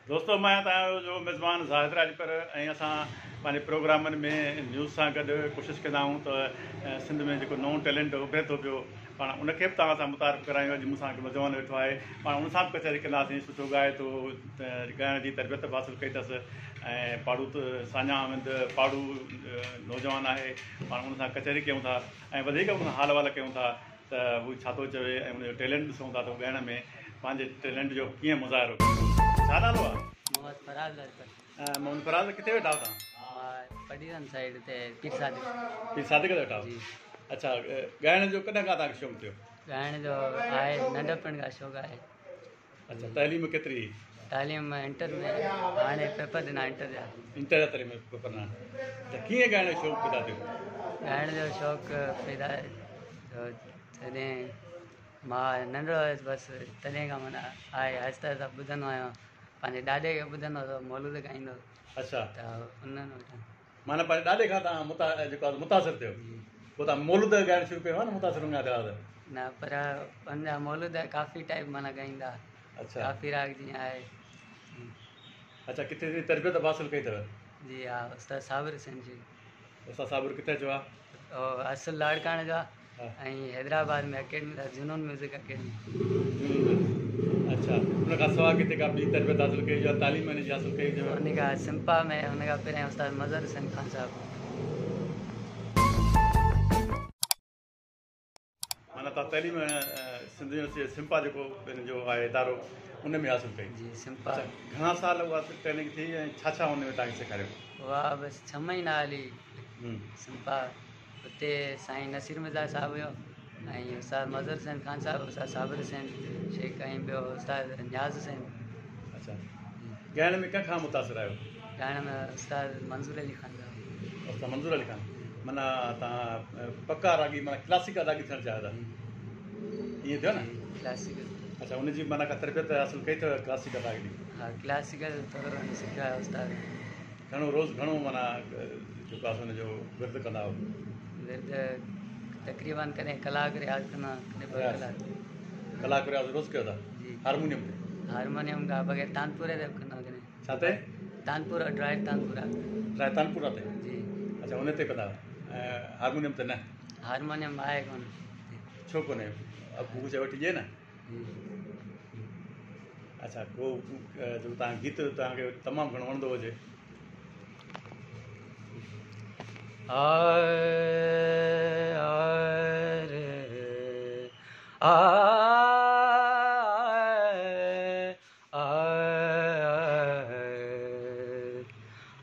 दोस्तों मैं जो मेज़बान ज़ाहिद राजपर ऐं असां पंहिंजे प्रोग्रामनि में न्यूज़ सां गॾु कोशिशि कंदा आहियूं त सिंध में जेको नओं टैलेंट उभरे थो पियो पाण उनखे बि तव्हां सां मुतारिफ़ करायूं। अॼु मूंसां हिकु नौजवान वेठो आहे, पाण उन सां बि कचहरी कंदासीं। सुठो ॻाए थो, ॻाइण जी तरबियत बि हासिलु कई अथसि ऐं पाड़ू साञा अहमद पाड़ू नौजवान आहे। पाण उन सां कचहरी कयूं था ऐं वधीक उन सां हाल वाल कयूं था त हू छा थो चवे ऐं उनजो टैलेंट ॾिसूं था त ॻाइण में पंहिंजे टैलेंट जो कीअं मुज़ाहिरो कयो। छा नालो आहे? मोहम्मद फराज लाजपत। मोहम्मद फराज किथे वेठा हो तव्हां? पडीरन साइड ते पीर सादिक। पीर सादिक ते वेठा हो? जी। अच्छा, ॻाइण जो कॾहिं खां तव्हांखे शौक़ु थियो? ॻाइण जो आहे नंढपण खां शौक़ु आहे। अच्छा, तइलीम केतिरी? तालीम इंटर में, हाणे पेपर ॾिना इंटर जा। इंटर जा तइलीम पेपर ॾिना। त कीअं ॻाइण जो शौक़ु पैदा थियो? ॻाइण जो शौक़ु पैदा जॾहिं मां नंढो हुयुसि बसि तॾहिं खां माना आहे। आहिस्ता आहिस्ता ॿुधंदो आहियां, पंहिंजे ॾाॾे खे ॿुधंदो हुओ मौलूद ॻाईंदो। अच्छा, त उन्हनि वटां माना पंहिंजे ॾाॾे खां तव्हां जेको आहे मुतासिर थियो, पोइ तव्हां मौलूद ॻाइणु शुरू कयो आहे न मुतासिर खां थिया त? न, पर पंहिंजा मौलूद काफ़ी टाइप माना ॻाईंदा। अच्छा, काफ़ी राग जीअं आहे। अच्छा, किथे जी तरबियत हासिलु कई अथव? जी हा, उस्ताद साबिर सेन जी। उस्ताद साबिर किथे जो आहे? असुल लाड़काणे जो आहे ऐं हैदराबाद में अकेडमी अथसि, जुनून म्यूज़िक अकेडमी। अच्छा, उन खां सवाइ किथे का ॿी तरबियत हासिलु कई या तालीम हिन जी हासिलु कई अथव? उन खां सिंपा में उन खां पहिरियों उस्ताद मज़हर हुसैन ख़ान साहिबु। माना तव्हां तइलीम सिंध यूनिवर्सिटी सिंपा जेको जो आहे इदारो उन में हासिलु कई? जी सिंपा। अच्छा, घणा साल उहा ट्रेनिंग थी ऐं छा छा उन में तव्हांखे सेखारियो? उहा बसि 6 महीना हली सिंपा। उते साईं नसीर मिर्ज़ा साहिबु हुयो ऐं उस्ताद मज़हर हुसैन ख़ान साहिबु, उस्ताद साबिर हुसैन शेख ऐं ॿियो उस्ताद न्याज़ हुसैन। अच्छा, ॻाइण में कंहिंखां मुतासिर आहियो? ॻाइण में उस्ताद मंज़ूर अली ख़ान साहिबु। उस्ताद मंज़ूर अली ख़ान। माना तव्हां पका रागी माना क्लासिकल रागी थियणु चाहियो था, ईअं थियो न? क्लासिकल। अच्छा, उनजी माना का तरबियत हासिलु कई अथव क्लासिकल रागी जी? हा, क्लासिकल थोरो घणो सिखायो उस्ताद। घणो रोज़ु घणो माना जेको आहे हुनजो विर्द कंदा हुओ? विर्द तक़रीबन कॾहिं कलाक रियाज़ कंदा, कॾहिं 2 कलाक। कलाक रियाज़ रोज़ु कयो था? जी। हारमोनियम ते? हारमोनियम खां बग़ैर तानपुरे ते बि कंदा कॾहिं। छा ते? तानपुरा, ड्राइव तानपुरा। ड्राइव तानपुरा ते? जी। अच्छा, उन ते कंदा, ऐं हारमोनियम ते न? हारमोनियम आहे कोन। छो कोन्हे? अबू चए वठी ॾिए न। अच्छा, को जो तव्हां गीत तव्हांखे तमामु घणो वणंदो हुजे?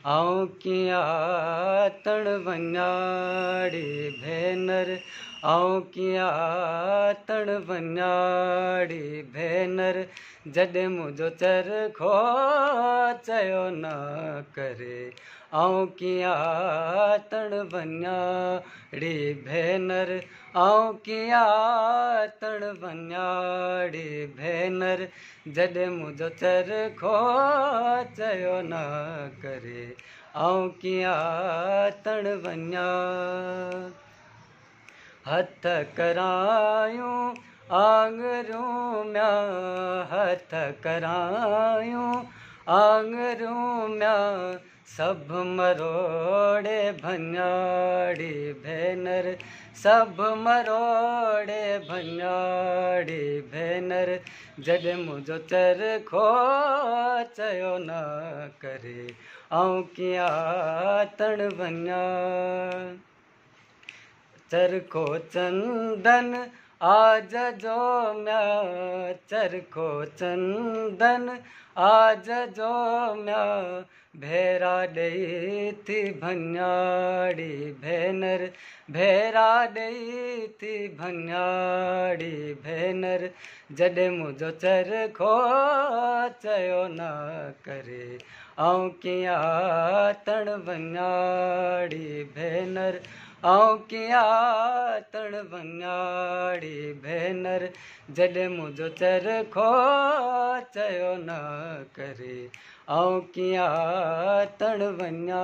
आऊं कीअं तण वञाड़ी भेनर, आऊं कीअं तण वञाड़ी भेनर, जॾहिं मुंहिंजो चरखो चयो न करे। आऊं कीअं तण वञाड़ी भेनर, आऊं कीअं तण वञाड़ी भेनर, जॾहिं मुंहिंजो चरखो चयो न करे। आऊं कीअं तण वञा हथ करायूं आङरियूं म्या, हथ करायूं आङरियूं म्या, सभु मरोड़े भञाड़ी भेनर, सभु मरोड़े भञाड़ी भेनर, जॾहिं मुंहिंजो चरखो चयो न करे। आऊं कीअं तण वञा चरखो चंदन आज जो म्या, चरखो चंदन आज जो म्या, भेरा ॾेई थी भञाड़ी भेनर, भेरा ॾेई थी भञाड़ी भेनर, जॾहिं मुंहिंजो चरखो चयो न करे। आऊं कीअं तण वञाड़ी भेनर, आऊं कीअं तण वञाड़ी भेनर, जॾहिं मुंहिंजो चरखो चयो न करे। आऊं कीअं तण वञा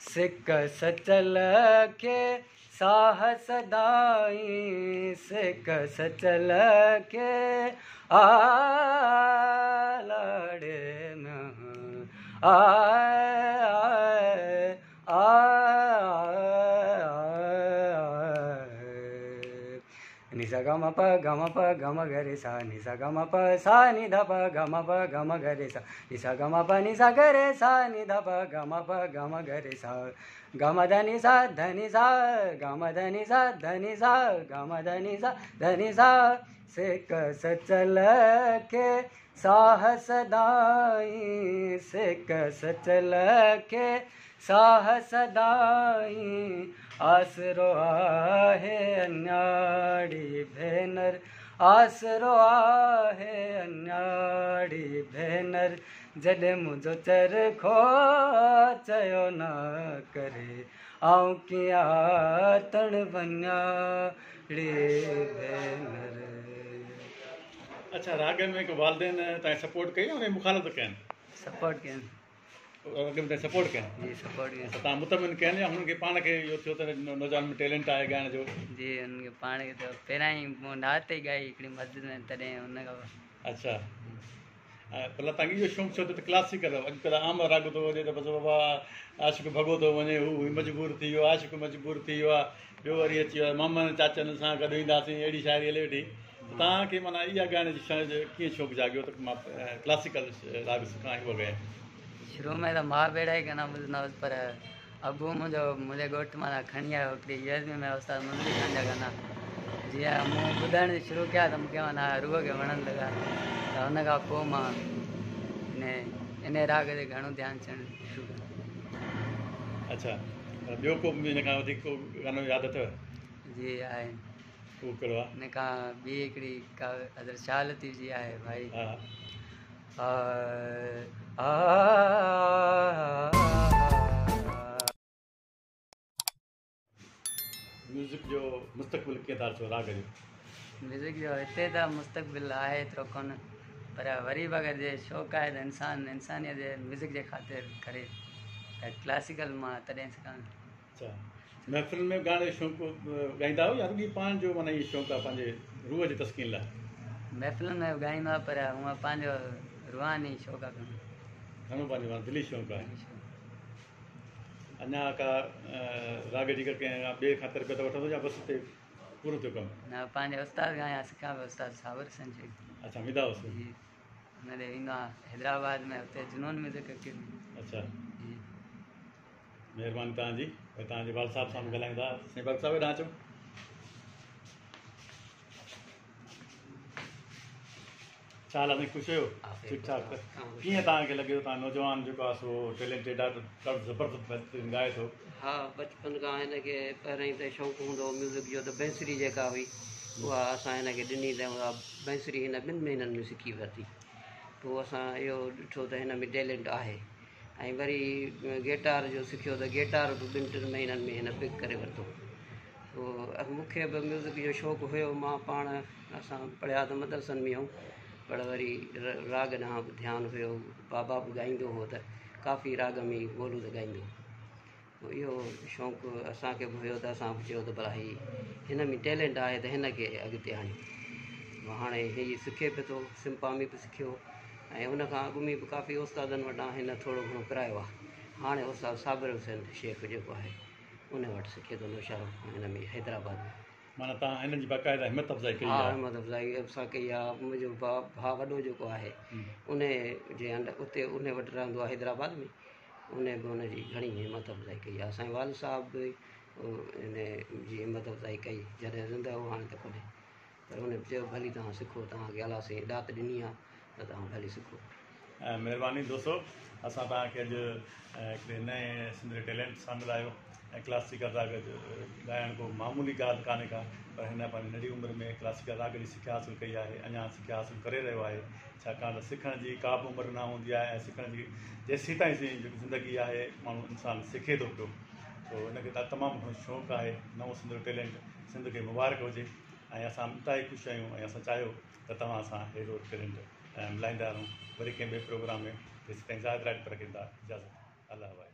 सिक सचल खे साह सदाई, सिक सचल खे आला नि सा ग म ग रे सा नि सा ग म प सा नि ध प ग म ग रे सा नि सा ग म प नि सा ग रे सा नि ध प ग म ग रे सा ग म ध नि सा ध नि सा ग म ध नि सा ध नि सा ग म ध नि सा ध नि सा सिक सचल के साहस दाई सिक सचल के साहस दाई आसरो आहे अन्याड़ी भेनर आसरो आहे अन्याड़ी भेनर जॾहिं मुंहिंजो चरखो चयो न करे आऊं कीअं तण वञाड़ी भेनर। अच्छा, राग में को वालदेन तव्हां सपोर्ट कई उन मुखालत कयनि? सपोर्ट कयनि राग में सपोर्ट कयनि? जी सपोर्ट कयनि। तव्हां मुतमिन कयनि या हुननि खे पाण खे इहो थियो त नौजवान में टैलेंट आहे ॻाइण जो? जी हुनखे पाण खे त पहिरां ई मूं नात ई ॻाई हिकिड़ी मस्जिद में, तॾहिं हुन खां। अच्छा, भला तव्हांखे इहो शौक़ु छो त क्लासिकल अॼुकल्ह आम राग थो वञे त बसि बाबा आशिक़ भॻो थो वञे, हू मजबूर थी वियो, आशिक़ मजबूर थी वियो आहे, ॿियो वरी अची वियो आहे मामनि चाचनि सां गॾु ईंदासीं, अहिड़ी शाइरी हले वेठी। तव्हांखे माना इहा ॻाइण जी कीअं शौक़ु जाॻियो त मां क्लासिकल राग सिखां उहो ॻायां? शुरू में त मां बेड़ा ई गाना ॿुधंदो हुउसि, पर अबू मुंहिंजे घोटु माना खणी आयो हिकिड़ी यूएसबी में उस्ताद मंज़ूरी ख़ान जा गाना। जीअं मूं ॿुधण शुरू कया त मूंखे माना रूह खे वणण लॻा, त हुन खां पोइ मां इन राग ते घणो ध्यानु ॾियणु शुरू कयो। अच्छा, ॿियो को हिन खां वधीक को गानो यादि अथव? जी आहे, उहो कहिड़ो आहे? हिन खां ॿी हिकिड़ी का हज़रत शाह लतीफ़ जी आहे भाई। हा, म्यूज़िक जो मुस्तक़बिल कीअं था चओ राग जो? म्यूज़िक जो हिते त मुस्तक़बिल आहे एतिरो कोन, पर वरी बि अगरि जे शौक़ु आहे त इंसानियत जे म्यूज़िक जे ख़ातिर करे त क्लासिकल मां तॾहिं सिखां। अच्छा, महफ़िल में ॻाइण जो शौक़ु ॻाईंदा आहियो या रुॻी पाण जो माना इहो शौक़ु आहे पंहिंजे रूह जी तस्कीन लाइ? महफ़िल में ॻाईंदो आहे, पर हूअं पंहिंजो रुहानी शौक़ु आहे कोन। घणो पंहिंजो माना दिली शौक़ु आहे? अञा का राग जी कंहिं ॿिए खां तरबियत वठंदो या बसि हिते पूरो थियो कमु? न, पंहिंजे उस्ताद खां या सिखां पियो, उस्ताद साबर संजय। अच्छा, मिदा हुउसि? जी, हुन ॾे वेंदो आहे हैदराबाद में, हुते जुनून म्यूज़िक अकेडमी। अच्छा, जी, महिरबानी तव्हांजी। तव्हांजे बाल साहिब सां ॻाल्हाईंदा। साईं बाल साहिब हेॾां अचो। छा हाल आहे? ख़ुशि आहियो? ठीकु ठाक। कीअं तव्हांखे लॻे थो तव्हां नौजवान जेको आहे सो टैलेंटेड ॾाढो ज़बरदस्त बहितरीनु ॻाए थो? हा, बचपन खां हिनखे पहिरियों त शौक़ु हूंदो हो म्यूज़िक जो, त बैंसरी जेका हुई उहा असां हिनखे ॾिनी, त उहा बैंसरी हिन 2 महीननि में सिखी वरिती। पोइ असां इहो ॾिठो त हिन में टैलेंट आहे, ऐं वरी गिटार जो सिखियो त गिटार बि 2-3 महीननि में हिन पिक करे वरितो। पोइ मूंखे बि म्यूज़िक जो शौक़ु हुयो, मां पाण असां पढ़िया त मदरसनि में आहियूं, पर वरी राग ॾांहुं बि ध्यानु हुयो। बाबा बि ॻाईंदो हो त काफ़ी राग में बोलूं त ॻाईंदो। पोइ इहो शौक़ु असांखे बि हुयो त असां बि चयो त भला हिन में टैलेंट आहे त हिन खे अॻिते आणियूं। हाणे हीअ सिखे पियो थो, सिंपामी बि सिखियो, ऐं उनखां अॻु में बि काफ़ी उस्तादनि वटां हिन थोरो घणो करायो आहे। हाणे उस्ताद साबिर हुसैन शेख जेको आहे उन वटि सिखे थो नौशहर हिन में हैदराबाद में। माना तव्हां हिन जी बाक़ाइदा हिमत अफ़ज़ाई कई हा, आहे? हिमत अफ़ज़ाई असां कई आहे। मुंहिंजो भाउ वॾो जेको आहे उन जे उते उन वटि रहंदो आहे हैदराबाद में, उन बि हुनजी घणी हिमत अफ़ज़ाई कई आहे। असांजे वाल साहब बि इन जी हिमत अफ़ज़ाई कई जॾहिं ज़िंदा हो, हाणे त कोन्हे, पर उन चयो भली तव्हां सिखो, तव्हांखे अलासीं ॾात ॾिनी आहे त तव्हां भली सिखो। महिरबानी दोस्तो, असां तव्हांखे अॼु हिकिड़े नए सिंध टैलेंट सां मिलायो ऐं क्लासिकल राग ॻाइण को मामूली ॻाल्हि कान्हे का, पर हिन पंहिंजी नंढी उमिरि में क्लासिकल राग जी सिखिया हासिलु कई आहे, अञा सिखिया हासिलु करे रहियो आहे। छाकाणि त सिखण जी का बि उमिरि न हूंदी आहे, ऐं सिखण जी जेसीं ताईं जेकी ज़िंदगी आहे माण्हू इंसानु सिखे थो पियो, तो हिनखे तमामु घणो शौक़ु आहे। नओं सिंध टैलेंट सिंध खे मुबारक हुजे, ऐं असां मिटा ई ख़ुशि आहियूं, ऐं असां चाहियो त तव्हां सां अहिड़ो टैलेंट मिलाईंदा रहूं वरी कंहिं ॿिए प्रोग्राम में। तेसिताईं ज़ाहिद राइट पर कंदा इजाज़त। अलाह।